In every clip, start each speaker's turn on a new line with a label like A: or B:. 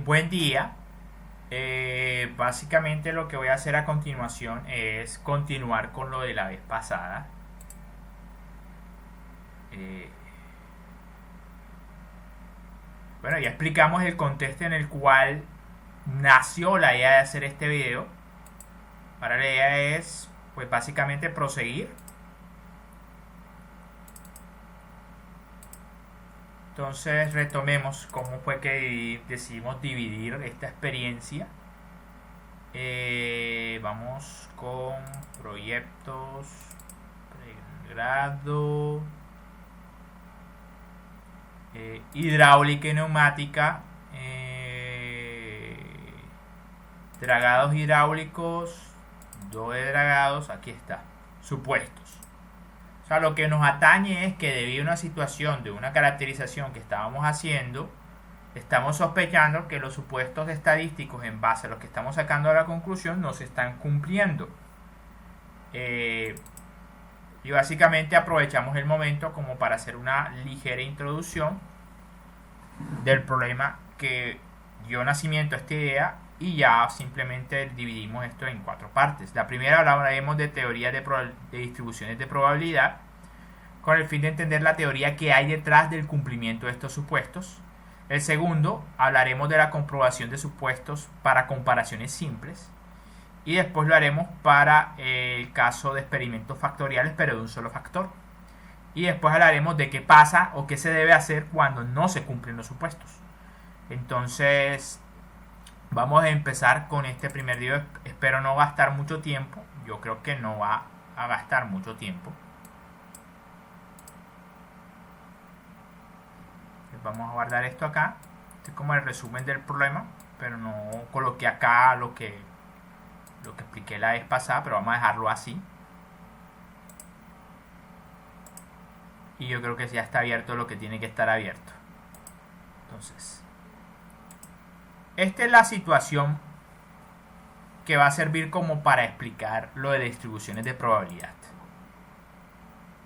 A: Buen día. Básicamente lo que voy a hacer a continuación es continuar con lo de la vez pasada. Eh, bueno, ya explicamos el contexto en el cual nació la idea de hacer este video. Ahora la idea es, pues básicamente proseguir. Entonces retomemos cómo fue que decidimos dividir esta experiencia. Vamos con proyectos, pregrado, hidráulica y neumática, dragados hidráulicos, de dragados, aquí está, supuestos. O sea, lo que nos atañe es que debido a una situación de una caracterización que estábamos haciendo, estamos sospechando que los supuestos estadísticos en base a los que estamos sacando a la conclusión no se están cumpliendo. Y básicamente aprovechamos el momento como para hacer una ligera introducción del problema que dio nacimiento a esta idea y ya simplemente dividimos esto en 4 partes. La primera hablaremos de teoría de distribuciones de probabilidad con el fin de entender la teoría que hay detrás del cumplimiento de estos supuestos. El segundo, hablaremos de la comprobación de supuestos para comparaciones simples. Y después lo haremos para el caso de experimentos factoriales, pero de un solo factor. Y después hablaremos de qué pasa o qué se debe hacer cuando no se cumplen los supuestos. Entonces, vamos a empezar con este primer video. Espero no gastar mucho tiempo. Yo creo que no va a gastar mucho tiempo. Vamos a guardar esto acá. Este es como el resumen del problema, pero no coloqué acá lo que expliqué la vez pasada, pero vamos a dejarlo así. Y yo creo que ya está abierto lo que tiene que estar abierto. Entonces, esta es la situación que va a servir como para explicar lo de distribuciones de probabilidad.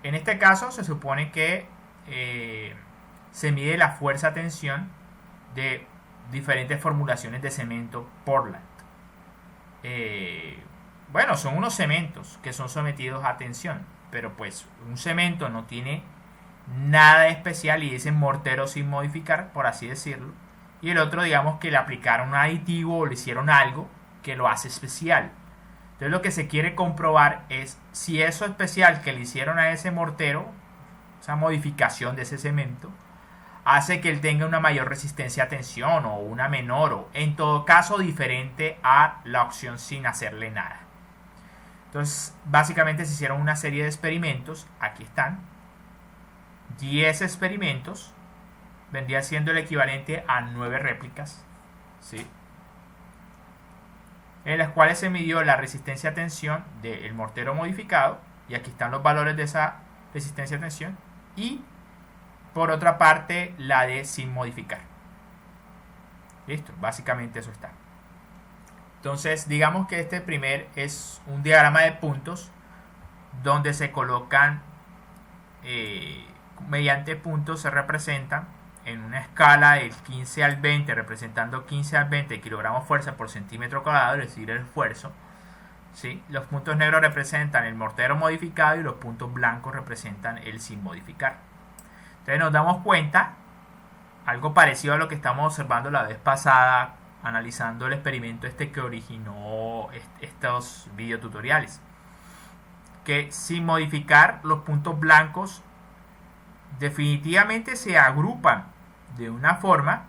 A: En este caso se supone que se mide la fuerza-tensión de diferentes formulaciones de cemento Portland. Bueno, son unos cementos que son sometidos a tensión, pero pues un cemento no tiene nada especial y es en mortero sin modificar, por así decirlo, y el otro digamos que le aplicaron un aditivo o le hicieron algo que lo hace especial. Entonces lo que se quiere comprobar es si eso especial que le hicieron a ese mortero, esa modificación de ese cemento, hace que él tenga una mayor resistencia a tensión o una menor, o en todo caso diferente a la opción sin hacerle nada. Entonces básicamente se hicieron una serie de experimentos, aquí están, 10 experimentos, vendría siendo el equivalente a 9 réplicas, ¿sí? En las cuales se midió la resistencia a tensión del mortero modificado, y aquí están los valores de esa resistencia a tensión, y por otra parte la de sin modificar. Listo, básicamente eso está. Entonces digamos que este primer es un diagrama de puntos donde se colocan mediante puntos, se representan en una escala del 15 al 20, representando 15 al 20 kilogramos fuerza por centímetro cuadrado, es decir, el esfuerzo, ¿sí? Los puntos negros representan el mortero modificado y los puntos blancos representan el sin modificar. Entonces nos damos cuenta, algo parecido a lo que estamos observando la vez pasada, analizando el experimento que originó estos videotutoriales, que sin modificar los puntos blancos definitivamente se agrupan de una forma,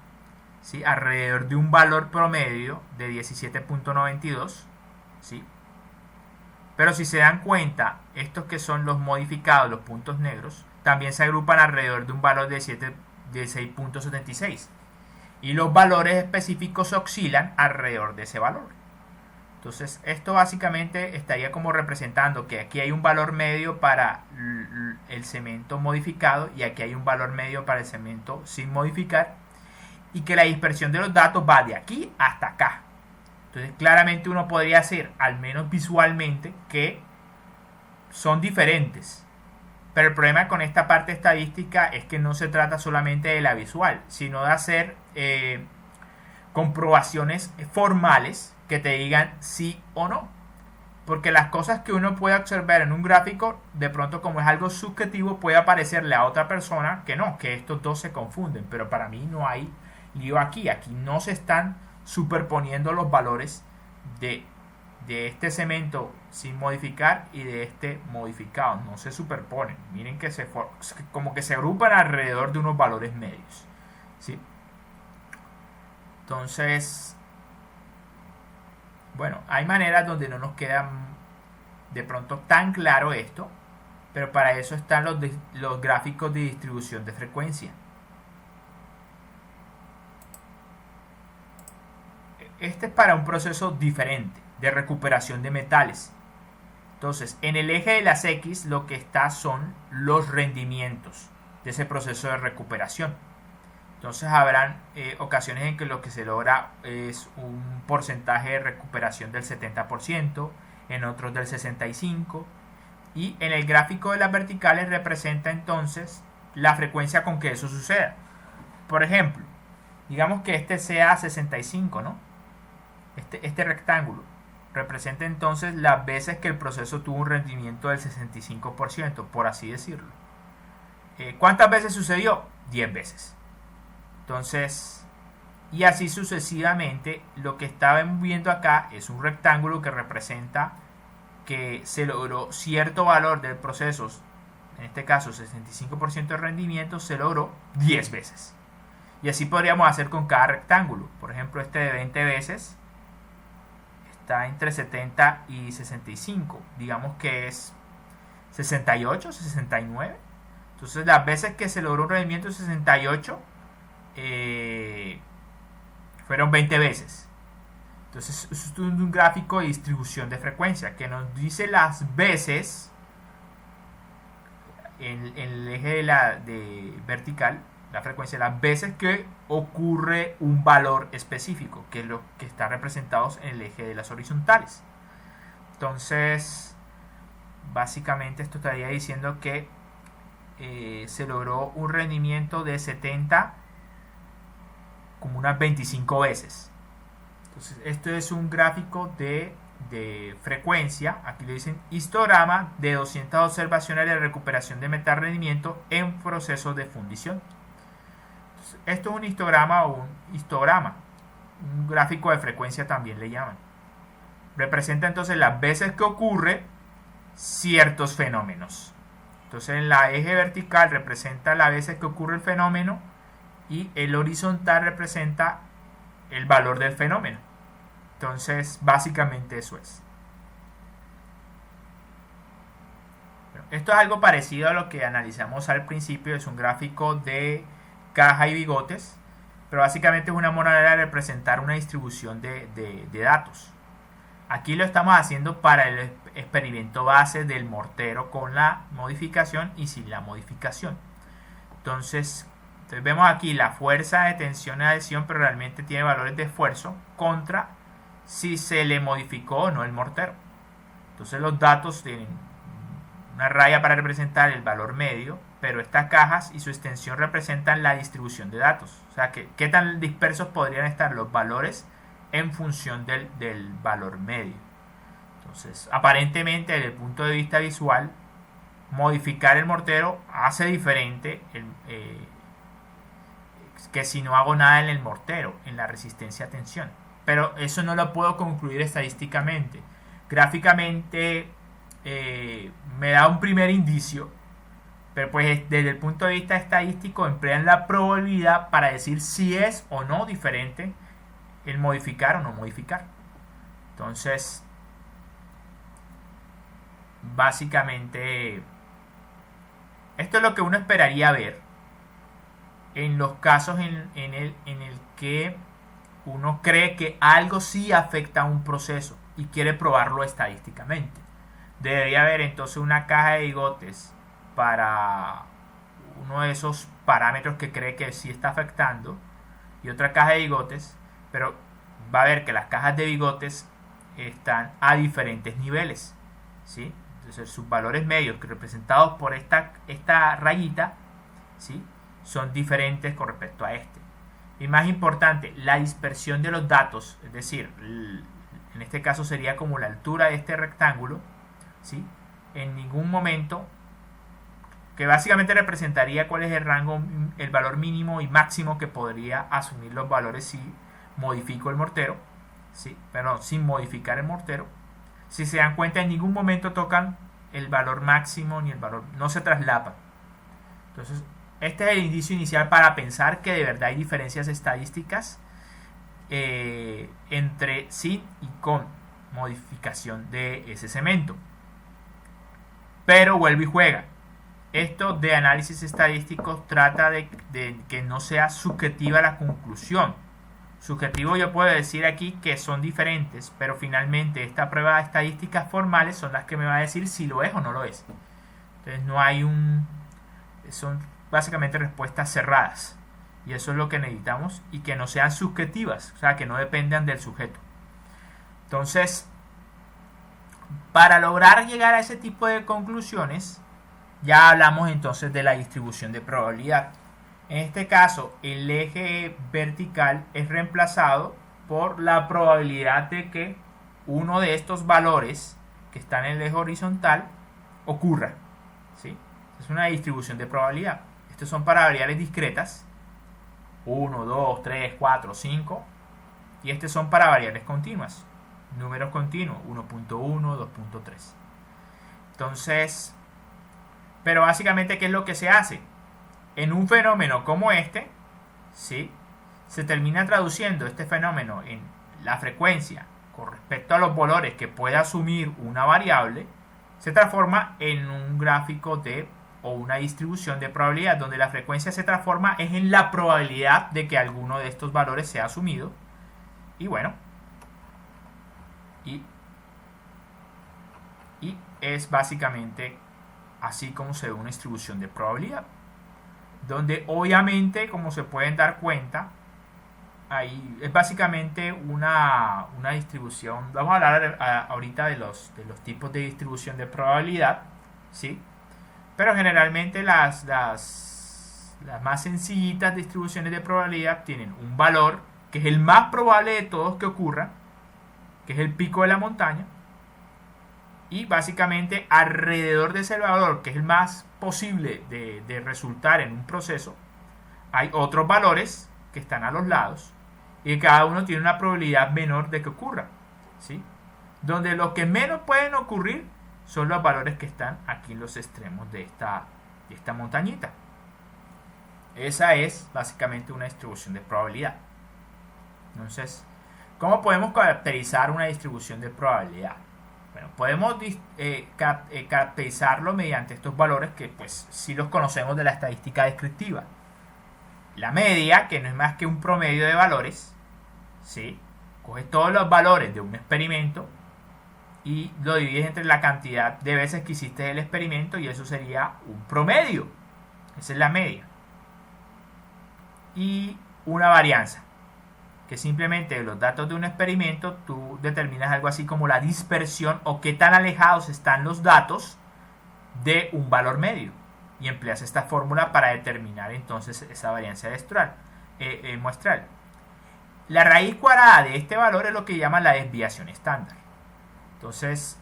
A: ¿sí? Alrededor de un valor promedio de 17.92, ¿sí? Pero si se dan cuenta, estos que son los modificados, los puntos negros, también se agrupan alrededor de un valor de 6.76 y los valores específicos oscilan alrededor de ese valor. Entonces esto básicamente estaría como representando que aquí hay un valor medio para el cemento modificado y aquí hay un valor medio para el cemento sin modificar, y que la dispersión de los datos va de aquí hasta acá. Entonces claramente uno podría decir, al menos visualmente, que son diferentes. Pero el problema con esta parte estadística es que no se trata solamente de la visual, sino de hacer comprobaciones formales que te digan sí o no. Porque las cosas que uno puede observar en un gráfico, de pronto como es algo subjetivo, puede parecerle a otra persona que no, que estos dos se confunden. Pero para mí no hay lío aquí. Aquí no se están superponiendo los valores de este cemento sin modificar y de este modificado. No se superponen. Miren que como que se agrupan alrededor de unos valores medios. ¿Sí? Entonces, bueno, hay maneras donde no nos queda de pronto tan claro esto, pero para eso están los gráficos de distribución de frecuencia. Este es para un proceso diferente de recuperación de metales. Entonces, en el eje de las X lo que está son los rendimientos de ese proceso de recuperación. Entonces habrán ocasiones en que lo que se logra es un porcentaje de recuperación del 70%, en otros del 65%, y en el gráfico de las verticales representa entonces la frecuencia con que eso suceda. Por ejemplo, digamos que este sea 65, ¿no? Este rectángulo representa entonces las veces que el proceso tuvo un rendimiento del 65%, por así decirlo. ¿Cuántas veces sucedió? 10 veces. Entonces, y así sucesivamente, lo que estaban viendo acá es un rectángulo que representa que se logró cierto valor del proceso, en este caso 65% de rendimiento, se logró 10 veces. Y así podríamos hacer con cada rectángulo. Por ejemplo, este de 20 veces está entre 70 y 65. Digamos que es 68, 69. Entonces, las veces que se logró un rendimiento de 68 fueron 20 veces. Entonces es un gráfico de distribución de frecuencia que nos dice las veces en el eje de vertical, la frecuencia, las veces que ocurre un valor específico, que es lo que está representado en el eje de las horizontales. Entonces básicamente esto estaría diciendo que se logró un rendimiento de 70 como unas 25 veces. Entonces esto es un gráfico de frecuencia. Aquí le dicen histograma de 200 observaciones de recuperación de metal rendimiento en procesos de fundición. Entonces, esto es un histograma o un histograma, un gráfico de frecuencia también le llaman. Representa entonces las veces que ocurre ciertos fenómenos. Entonces en la eje vertical representa las veces que ocurre el fenómeno y el horizontal representa el valor del fenómeno. Entonces básicamente eso es. Bueno, esto es algo parecido a lo que analizamos al principio. Es un gráfico de caja y bigotes, pero básicamente es una manera de representar una distribución de datos. Aquí lo estamos haciendo para el experimento base del mortero con la modificación y sin la modificación. Entonces vemos aquí la fuerza de tensión y adhesión, pero realmente tiene valores de esfuerzo contra si se le modificó o no el mortero. Entonces los datos tienen una raya para representar el valor medio, pero estas cajas y su extensión representan la distribución de datos. O sea, qué tan dispersos podrían estar los valores en función del valor medio. Entonces, aparentemente, desde el punto de vista visual, modificar el mortero hace diferente que si no hago nada en el mortero, en la resistencia a tensión. Pero eso no lo puedo concluir estadísticamente. Gráficamente me da un primer indicio, pero pues desde el punto de vista estadístico emplean la probabilidad para decir si es o no diferente el modificar o no modificar. Entonces, básicamente, esto es lo que uno esperaría ver en los casos en el que uno cree que algo sí afecta a un proceso y quiere probarlo estadísticamente. Debería haber entonces una caja de bigotes para uno de esos parámetros que cree que sí está afectando y otra caja de bigotes, pero va a ver que las cajas de bigotes están a diferentes niveles, ¿sí? Entonces sus valores medios representados por esta rayita, ¿sí?, son diferentes con respecto a este. Y más importante, la dispersión de los datos, es decir, en este caso sería como la altura de este rectángulo, ¿sí? En ningún momento, que básicamente representaría cuál es el rango, el valor mínimo y máximo que podría asumir los valores si modifico el mortero, ¿sí? Pero sin modificar el mortero. Si se dan cuenta, en ningún momento tocan el valor máximo ni el valor, no se traslapa. Entonces, este es el indicio inicial para pensar que de verdad hay diferencias estadísticas entre sin y con modificación de ese cemento. Pero vuelve y juega. Esto de análisis estadístico trata de que no sea subjetiva la conclusión. Subjetivo yo puedo decir aquí que son diferentes, pero finalmente estas pruebas estadísticas formales son las que me va a decir si lo es o no lo es. Entonces no hay son básicamente respuestas cerradas. Y eso es lo que necesitamos, y que no sean subjetivas, o sea, que no dependan del sujeto. Entonces, para lograr llegar a ese tipo de conclusiones, ya hablamos entonces de la distribución de probabilidad. En este caso, el eje vertical es reemplazado por la probabilidad de que uno de estos valores que están en el eje horizontal ocurra, ¿sí? Es una distribución de probabilidad. Estos son para variables discretas, 1, 2, 3, 4, 5, y estos son para variables continuas, números continuos, 1.1, 2.3. Entonces, pero básicamente, ¿qué es lo que se hace? En un fenómeno como este, ¿sí? Se termina traduciendo este fenómeno en la frecuencia con respecto a los valores que puede asumir una variable, se transforma en un gráfico o una distribución de probabilidad, donde la frecuencia se transforma es en la probabilidad de que alguno de estos valores sea asumido. Y bueno, y es básicamente así como se ve una distribución de probabilidad, donde obviamente, como se pueden dar cuenta, ahí es básicamente una distribución. Vamos a hablar ahorita de los tipos de distribución de probabilidad, ¿sí? Pero generalmente las más sencillitas distribuciones de probabilidad tienen un valor que es el más probable de todos que ocurra, que es el pico de la montaña, y básicamente alrededor de ese valor, que es el más posible de resultar en un proceso, hay otros valores que están a los lados y cada uno tiene una probabilidad menor de que ocurra, ¿sí? Donde los que menos pueden ocurrir son los valores que están aquí en los extremos de esta montañita. Esa es básicamente una distribución de probabilidad. Entonces, ¿cómo podemos caracterizar una distribución de probabilidad? Bueno, podemos caracterizarlo mediante estos valores que pues sí los conocemos de la estadística descriptiva. La media, que no es más que un promedio de valores, ¿sí? Coges todos los valores de un experimento y lo divides entre la cantidad de veces que hiciste el experimento, y eso sería un promedio. Esa es la media. Y una varianza, que simplemente de los datos de un experimento tú determinas algo así como la dispersión o qué tan alejados están los datos de un valor medio, y empleas esta fórmula para determinar entonces esa varianza muestral. La raíz cuadrada de este valor es lo que llaman la desviación estándar. Entonces,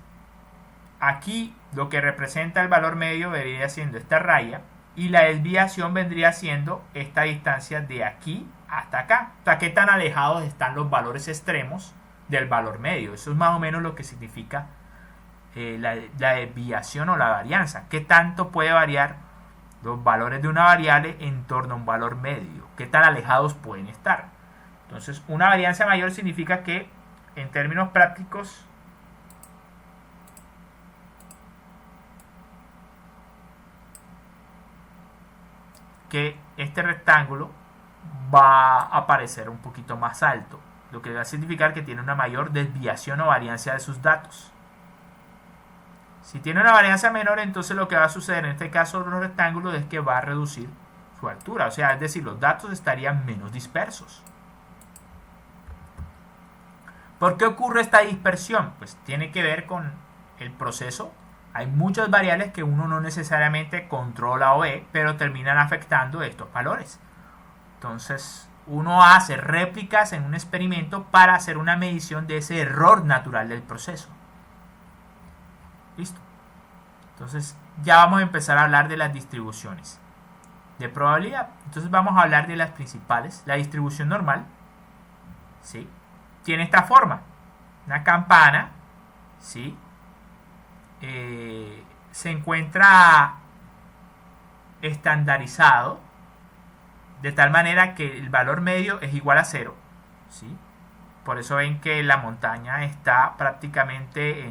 A: aquí lo que representa el valor medio vendría siendo esta raya, y la desviación vendría siendo esta distancia de aquí hasta acá. O sea, qué tan alejados están los valores extremos del valor medio. Eso es más o menos lo que significa la desviación o la varianza. Qué tanto puede variar los valores de una variable en torno a un valor medio. Qué tan alejados pueden estar. Entonces, una varianza mayor significa que, en términos prácticos, que este rectángulo va a aparecer un poquito más alto, lo que va a significar que tiene una mayor desviación o varianza de sus datos. Si tiene una varianza menor, entonces lo que va a suceder en este caso de los rectángulos es que va a reducir su altura, o sea, es decir, los datos estarían menos dispersos. ¿Por qué ocurre esta dispersión? Pues tiene que ver con el proceso. Hay muchas variables que uno no necesariamente controla o ve, pero terminan afectando estos valores. Entonces, uno hace réplicas en un experimento para hacer una medición de ese error natural del proceso. ¿Listo? Entonces ya vamos a empezar a hablar de las distribuciones de probabilidad. Entonces vamos a hablar de las principales. La distribución normal, ¿sí?, tiene esta forma. Una campana, ¿sí?, se encuentra estandarizado de tal manera que el valor medio es igual a 0, ¿sí? Por eso ven que la montaña está prácticamente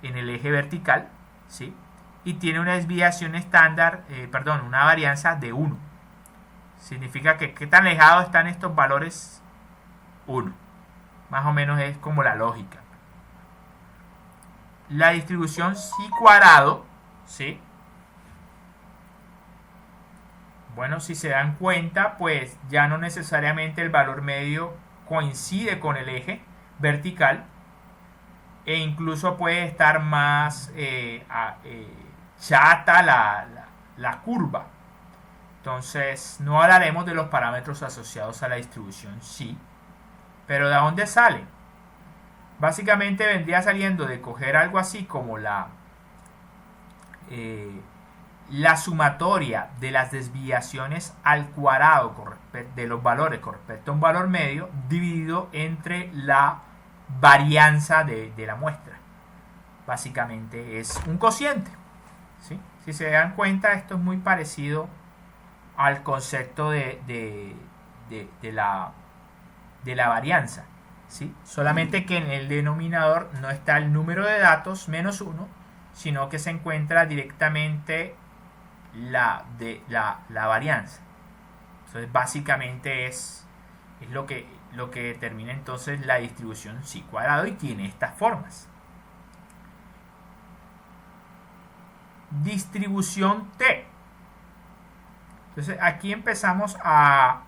A: en el eje vertical, ¿sí?, y tiene una desviación estándar, una varianza de 1. Significa que qué tan alejados están estos valores. 1. Más o menos es como la lógica. La distribución psi cuadrado, ¿sí? Bueno, si se dan cuenta, pues ya no necesariamente el valor medio coincide con el eje vertical, e incluso puede estar más chata la curva. Entonces no hablaremos de los parámetros asociados a la distribución psi. Pero ¿de dónde sale? Básicamente vendría saliendo de coger algo así como la sumatoria de las desviaciones al cuadrado de los valores con respecto a un valor medio dividido entre la varianza de la muestra. Básicamente es un cociente, ¿sí? Si se dan cuenta, esto es muy parecido al concepto de la varianza, ¿sí? Solamente que en el denominador no está el número de datos menos 1, sino que se encuentra directamente la varianza. Entonces básicamente es lo que determina entonces la distribución psi cuadrado, y tiene estas formas. Distribución T. Entonces aquí empezamos a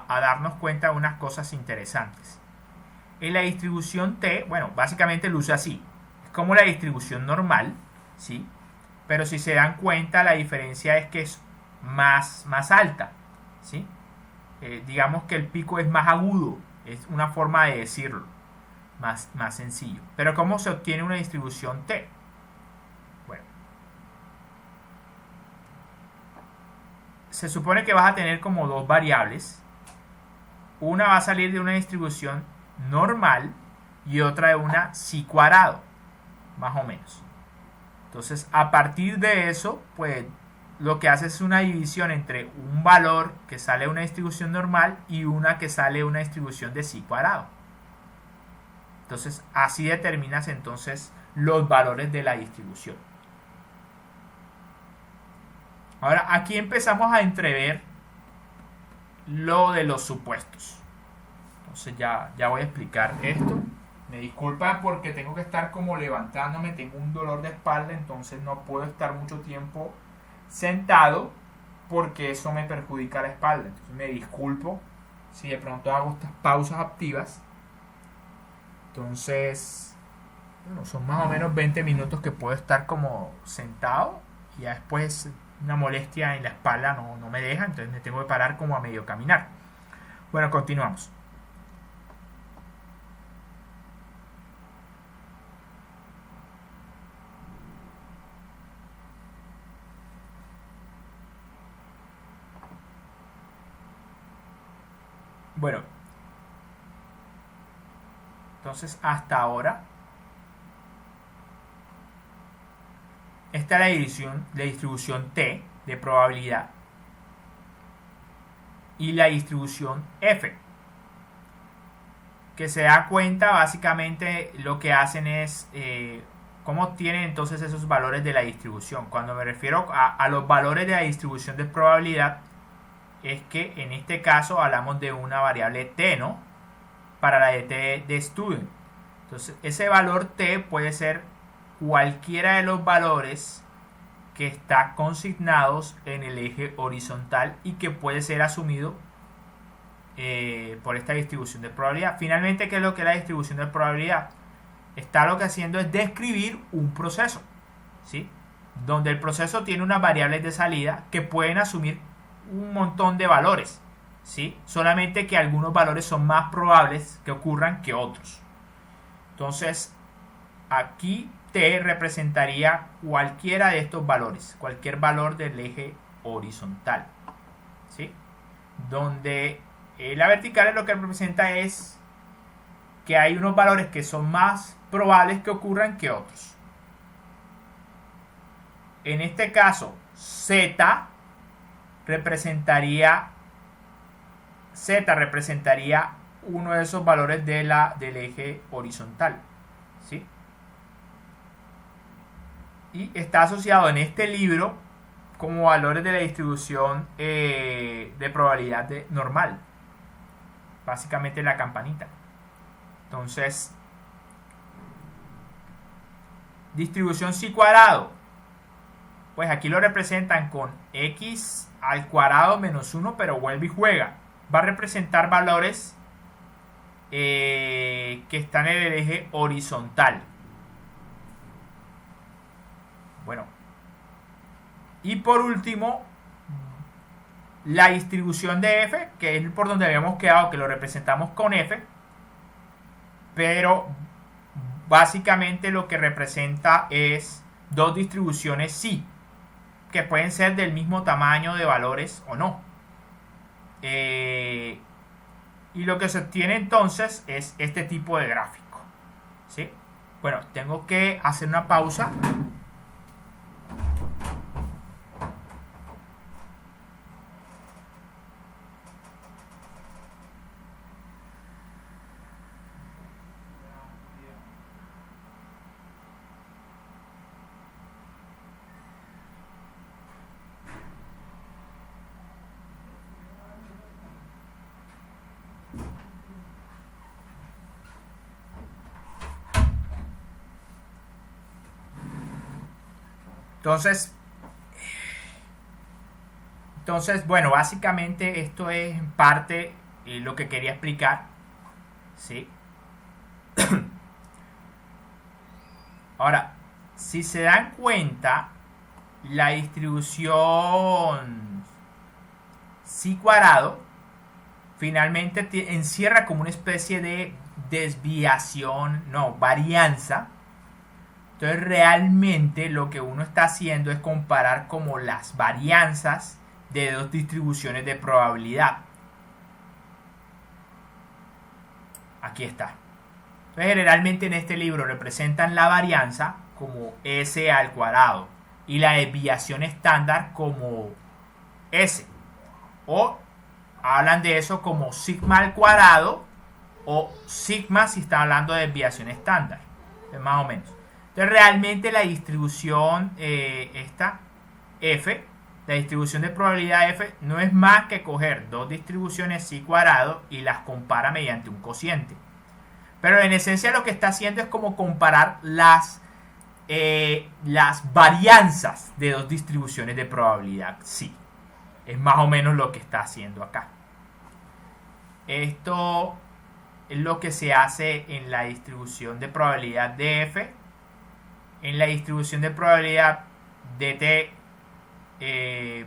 A: darnos cuenta de unas cosas interesantes. En la distribución T, bueno, básicamente luce así. Es como la distribución normal, ¿sí? Pero si se dan cuenta, la diferencia es que es más alta, ¿sí? Digamos que el pico es más agudo. Es una forma de decirlo. Más sencillo. Pero ¿cómo se obtiene una distribución T? Bueno. Se supone que vas a tener como dos variables. Una va a salir de una distribución normal y otra de una psi cuadrado, más o menos. Entonces, a partir de eso, pues lo que hace es una división entre un valor que sale de una distribución normal y una que sale de una distribución de psi cuadrado. Entonces, así determinas entonces los valores de la distribución. Ahora, aquí empezamos a entrever lo de los supuestos. Entonces ya voy a explicar esto. Me disculpan porque tengo que estar como levantándome, tengo un dolor de espalda, entonces no puedo estar mucho tiempo sentado porque eso me perjudica la espalda. Entonces me disculpo si de pronto hago estas pausas activas. Entonces, bueno, son más o menos 20 minutos que puedo estar como sentado, y ya después una molestia en la espalda no me deja, entonces me tengo que parar como a medio caminar. Bueno, continuamos. Bueno, entonces hasta ahora esta es la distribución T de probabilidad y la distribución F, que se da cuenta básicamente lo que hacen es cómo obtienen entonces esos valores de la distribución. Cuando me refiero a los valores de la distribución de probabilidad, es que en este caso hablamos de una variable T, ¿no? Para la de T de student. Entonces ese valor T puede ser cualquiera de los valores que está consignados en el eje horizontal y que puede ser asumido por esta distribución de probabilidad. Finalmente, ¿qué es lo que es la distribución de probabilidad? Está lo que haciendo es describir un proceso, ¿sí? Donde el proceso tiene unas variables de salida que pueden asumir un montón de valores, ¿sí? Solamente que algunos valores son más probables que ocurran que otros. Entonces, aquí T representaría cualquiera de estos valores, cualquier valor del eje horizontal, ¿sí? Donde la vertical lo que representa es que hay unos valores que son más probables que ocurran que otros. En este caso, Z representaría uno de esos valores del eje horizontal, ¿sí? Y está asociado en este libro como valores de la distribución de probabilidad normal, básicamente la campanita. Entonces, distribución psi cuadrado, pues aquí lo representan con x al cuadrado menos 1, pero vuelve y juega. Va a representar valores que están en el eje horizontal. Bueno, y por último, la distribución de f, que es por donde habíamos quedado, que lo representamos con f, pero básicamente lo que representa es dos distribuciones psi, que pueden ser del mismo tamaño de valores o no. Y lo que se obtiene entonces es este tipo de gráfico, ¿sí? Bueno, tengo que hacer una pausa. Entonces, bueno, básicamente esto es en parte lo que quería explicar, ¿sí? Ahora, si se dan cuenta, la distribución psi cuadrado finalmente encierra como una especie de desviación, no, varianza. Entonces realmente lo que uno está haciendo es comparar como las varianzas de dos distribuciones de probabilidad. Aquí está. Entonces generalmente en este libro representan la varianza como S al cuadrado y la desviación estándar como S. O hablan de eso como sigma al cuadrado o sigma si está hablando de desviación estándar. Más o menos. Entonces realmente la distribución esta F, la distribución de probabilidad F, no es más que coger dos distribuciones psi cuadrado y las compara mediante un cociente. Pero en esencia lo que está haciendo es como comparar las varianzas de dos distribuciones de probabilidad psi. Es más o menos lo que está haciendo acá. Esto es lo que se hace en la distribución de probabilidad de F. En la distribución de probabilidad de T,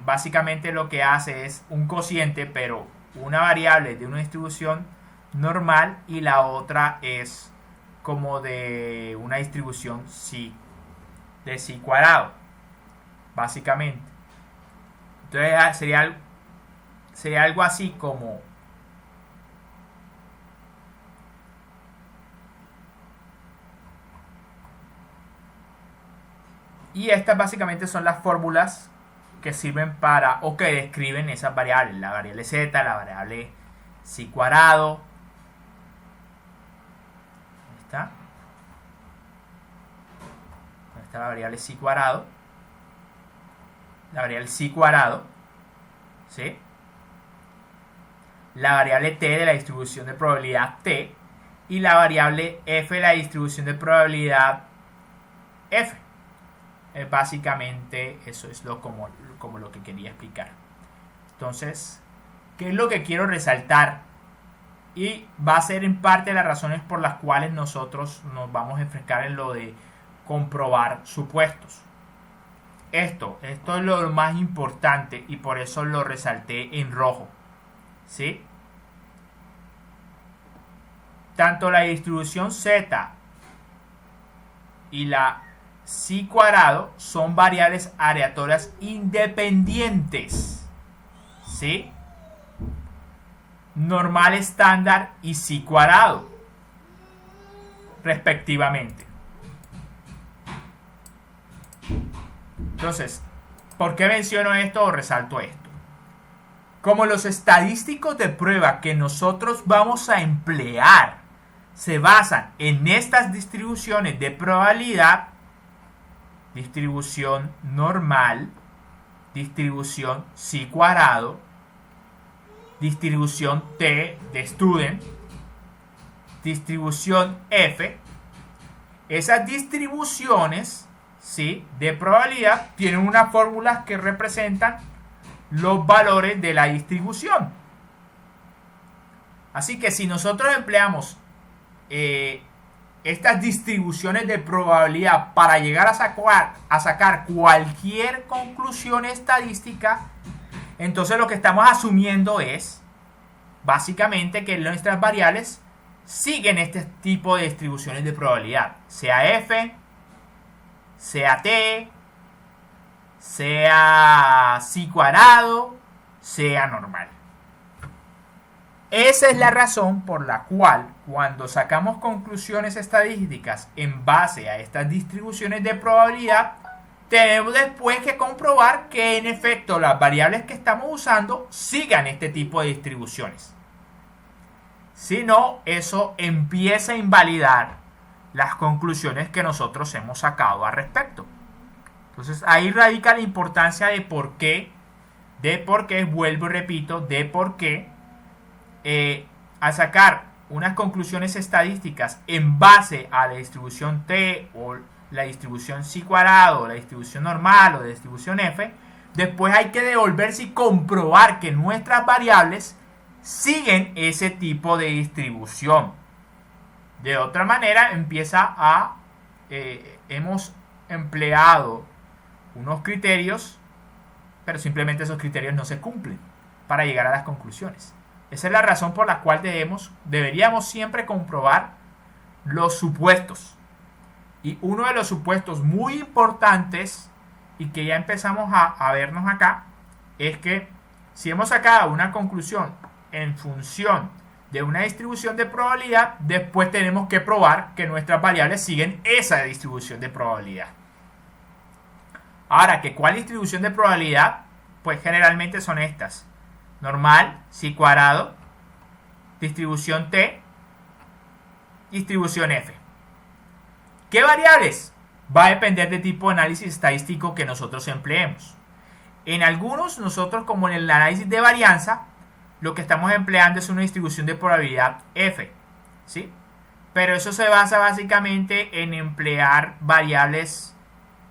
A: básicamente lo que hace es un cociente, pero una variable de una distribución normal y la otra es como de una distribución de psi cuadrado, básicamente. Entonces sería algo así como y estas básicamente son las fórmulas que sirven para o que describen esas variables, la variable z, la variable psi cuadrado. Ahí está. Ahí está la variable psi cuadrado. La variable psi cuadrado, ¿sí? La variable t de la distribución de probabilidad t y la variable f de la distribución de probabilidad f. Básicamente eso es como lo que quería explicar. Entonces, ¿qué es lo que quiero resaltar? Y va a ser en parte las razones por las cuales nosotros nos vamos a enfrascar en lo de comprobar supuestos. Esto es lo más importante y por eso lo resalté en rojo. ¿sí? Tanto la distribución Z y la psi cuadrado son variables aleatorias independientes, ¿sí? Normal, estándar y psi cuadrado, respectivamente. Entonces, ¿por qué menciono esto o resalto esto? Como los estadísticos de prueba que nosotros vamos a emplear se basan en estas distribuciones de probabilidad, distribución normal, distribución psi cuadrado, distribución T de student, distribución F, esas distribuciones, ¿sí?, de probabilidad tienen unas fórmulas que representan los valores de la distribución. Así que si nosotros empleamos estas distribuciones de probabilidad para llegar a sacar cualquier conclusión estadística, entonces lo que estamos asumiendo es básicamente que nuestras variables siguen este tipo de distribuciones de probabilidad, sea F, sea T, sea psi cuadrado, sea normal. Esa es la razón por la cual cuando sacamos conclusiones estadísticas en base a estas distribuciones de probabilidad, tenemos después que comprobar que en efecto las variables que estamos usando sigan este tipo de distribuciones. Si no, eso empieza a invalidar las conclusiones que nosotros hemos sacado al respecto. Entonces ahí radica la importancia de por qué, vuelvo y repito, de por qué al sacar unas conclusiones estadísticas en base a la distribución T o la distribución psi cuadrado, la distribución normal o la distribución F, después hay que devolverse y comprobar que nuestras variables siguen ese tipo de distribución. De otra manera hemos empleado unos criterios, pero simplemente esos criterios no se cumplen para llegar a las conclusiones. Esa es la razón por la cual deberíamos siempre comprobar los supuestos. Y uno de los supuestos muy importantes y que ya empezamos a vernos acá es que si hemos sacado una conclusión en función de una distribución de probabilidad, después tenemos que probar que nuestras variables siguen esa distribución de probabilidad. Ahora, ¿cuál distribución de probabilidad? Pues generalmente son estas: normal, psi cuadrado, distribución T, distribución F. ¿Qué variables? Va a depender del tipo de análisis estadístico que nosotros empleemos. En algunos, nosotros, como en el análisis de varianza, lo que estamos empleando es una distribución de probabilidad F, ¿sí? Pero eso se basa básicamente en emplear variables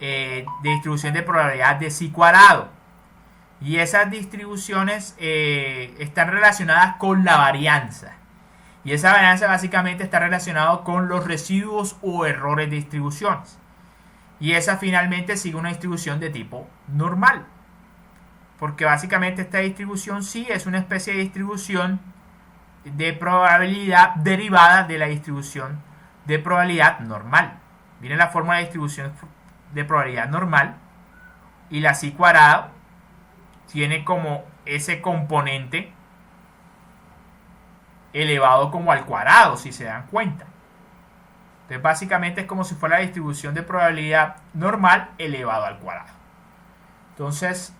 A: de distribución de probabilidad de psi cuadrado. Y esas distribuciones están relacionadas con la varianza. Y esa varianza básicamente está relacionada con los residuos o errores de distribuciones. Y esa finalmente sigue una distribución de tipo normal. Porque básicamente esta distribución sí es una especie de distribución de probabilidad derivada de la distribución de probabilidad normal. Viene la fórmula de distribución de probabilidad normal. Y la psi cuadrado tiene como ese componente elevado como al cuadrado, si se dan cuenta. Entonces básicamente es como si fuera la distribución de probabilidad normal elevado al cuadrado. Entonces,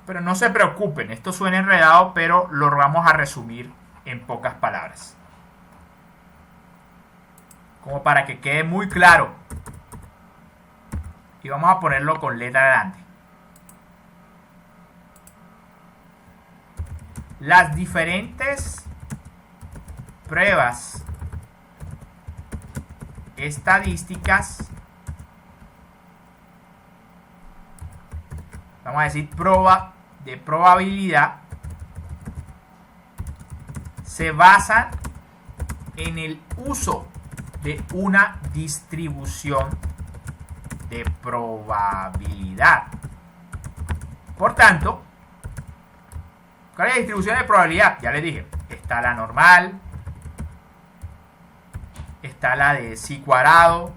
A: pero no se preocupen, esto suena enredado, pero lo vamos a resumir en pocas palabras, como para que quede muy claro. Y vamos a ponerlo con letra grande. Las diferentes pruebas estadísticas, vamos a decir de probabilidad, se basan en el uso de una distribución de probabilidad. Por tanto, ¿Cuál es la distribución de probabilidad? Ya les dije, está la normal, está la de psi cuadrado,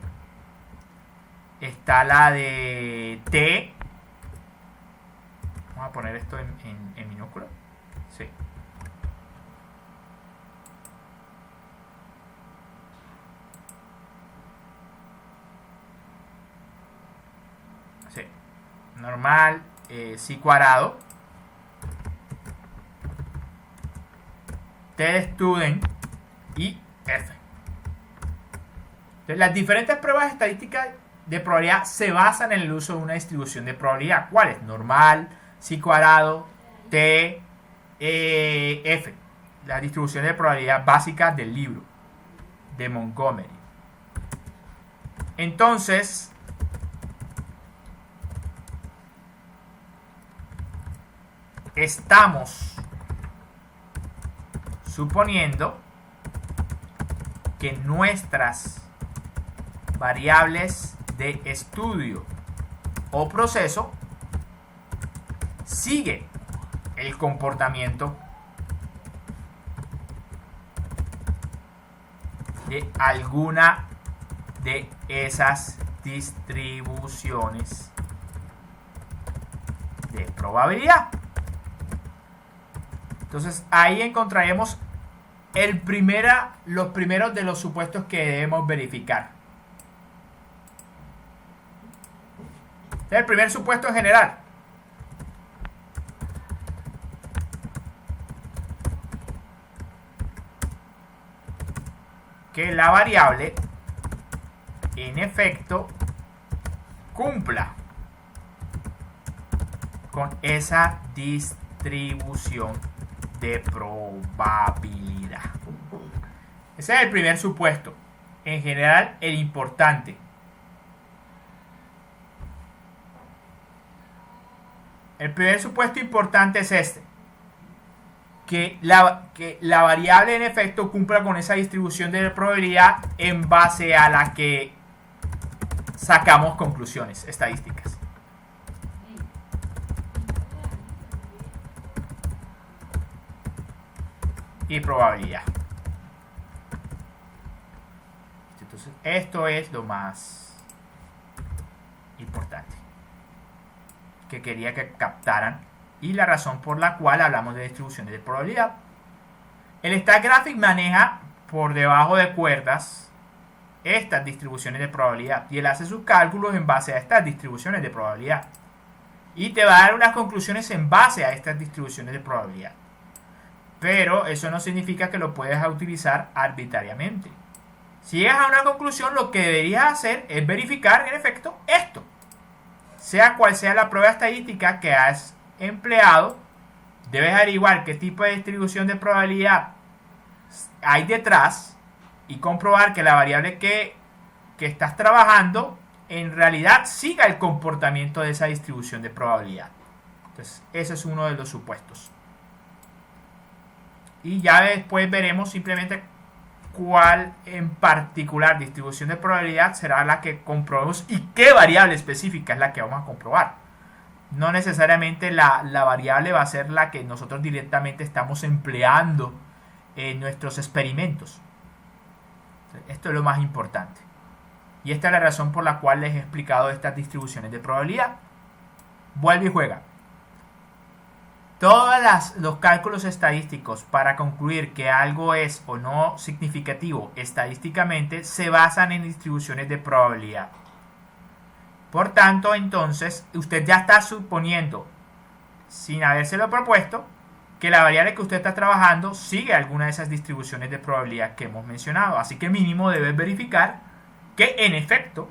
A: está la de t. Vamos a poner esto en minúsculo. Sí. Sí. Normal, psi cuadrado, t de student y f. Entonces, las diferentes pruebas estadísticas de probabilidad se basan en el uso de una distribución de probabilidad. ¿Cuál es? Normal, psi cuadrado, t, f. La distribución de probabilidad básica del libro de Montgomery. Entonces, estamos suponiendo que nuestras variables de estudio o proceso sigue el comportamiento de alguna de esas distribuciones de probabilidad. Entonces ahí encontraremos los primeros de los supuestos que debemos verificar. El primer supuesto en general. Que la variable en efecto cumpla con esa distribución de probabilidad. Ese es el primer supuesto. En general, el importante. El primer supuesto importante es este. Que la variable en efecto cumpla con esa distribución de probabilidad en base a la que sacamos conclusiones estadísticas. Y probabilidad. Entonces, esto es lo más importante que quería que captaran y la razón por la cual hablamos de distribuciones de probabilidad. El StatGraphic maneja por debajo de cuerdas estas distribuciones de probabilidad y él hace sus cálculos en base a estas distribuciones de probabilidad y te va a dar unas conclusiones en base a estas distribuciones de probabilidad. Pero eso no significa que lo puedas utilizar arbitrariamente. Si llegas a una conclusión, lo que deberías hacer es verificar en efecto esto. Sea cual sea la prueba estadística que has empleado, debes averiguar qué tipo de distribución de probabilidad hay detrás y comprobar que la variable que estás trabajando en realidad siga el comportamiento de esa distribución de probabilidad. Entonces, ese es uno de los supuestos. Y ya después veremos simplemente cuál en particular distribución de probabilidad será la que comprobemos y qué variable específica es la que vamos a comprobar. No necesariamente la variable va a ser la que nosotros directamente estamos empleando en nuestros experimentos. Esto es lo más importante. Y esta es la razón por la cual les he explicado estas distribuciones de probabilidad. Vuelve y juega. Todos los cálculos estadísticos para concluir que algo es o no significativo estadísticamente se basan en distribuciones de probabilidad. Por tanto, entonces, usted ya está suponiendo, sin habérselo propuesto, que la variable que usted está trabajando sigue alguna de esas distribuciones de probabilidad que hemos mencionado. Así que mínimo debes verificar que en efecto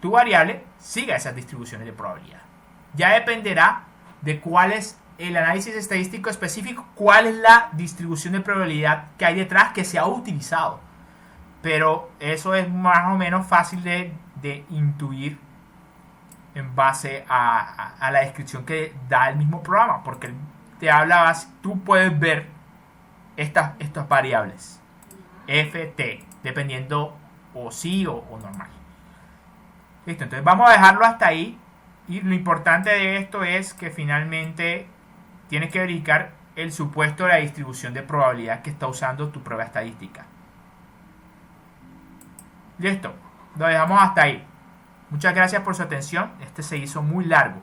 A: tu variable siga esas distribuciones de probabilidad. Ya dependerá de cuál es el análisis estadístico específico, cuál es la distribución de probabilidad que hay detrás que se ha utilizado. Pero eso es más o menos fácil de intuir en base a la descripción que da el mismo programa, porque te habla, tú puedes ver estas variables ft, dependiendo o sí o normal. Listo, entonces vamos a dejarlo hasta ahí. Y lo importante de esto es que finalmente tienes que verificar el supuesto de la distribución de probabilidad que está usando tu prueba estadística. Listo, lo dejamos hasta ahí. Muchas gracias por su atención. Este se hizo muy largo.